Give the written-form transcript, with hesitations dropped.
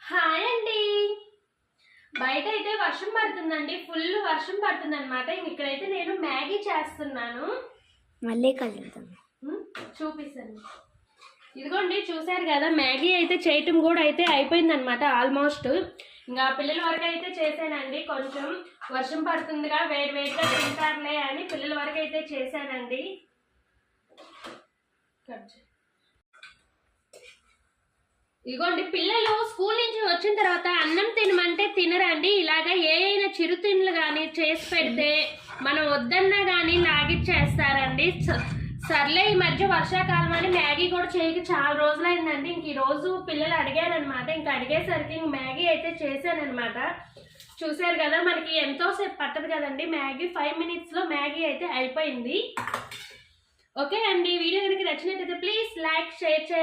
Hi అండి. బయట అయితే వర్షం పడుతుందండి, ఫుల్ వర్షం పడుతుంది అనమాట. ఇక్కడైతే నేను మ్యాగీ చేస్తున్నాను. మళ్ళీ కలుద్దాం, చూపిస్తాను. ఇదిగోండి, చూసారు కదా, మ్యాగీ అయితే చేయటం కూడా అయితే అయిపోయింది అనమాట ఆల్మోస్ట్. ఇంకా పిల్లల వరకు అయితే చేశానండి. కొంచెం వర్షం పడుతుందిగా వేడిగా తింటారులే అని పిల్లల వరకు అయితే చేశానండి. ఇదిగోండి, పిల్లలు స్కూల్ నుంచి వచ్చిన తర్వాత అన్నం తినమంటే తినరండి. ఇలాగా ఏదైనా చిరుతిండ్లు కానీ చేసి పెడితే మనం వద్దన్నా కానీ లాగిచ్చేస్తారండి. సర్లే, ఈ మధ్య వర్షాకాలం అని మ్యాగీ కూడా చేయక చాలా రోజులైందండి. ఇంక ఈ రోజు పిల్లలు అడిగారనమాట. ఇంక అడిగేసరికి ఇంక మ్యాగీ అయితే చేశానమాట. చూసారు కదా, మనకి ఎంతోసేపు పట్టదు కదండి మ్యాగీ. 5 minutesలో మ్యాగీ అయితే అయిపోయింది. ఓకే అండి, వీడియో కనుక నచ్చినట్లయితే ప్లీజ్ లైక్, షేర్ చేయండి.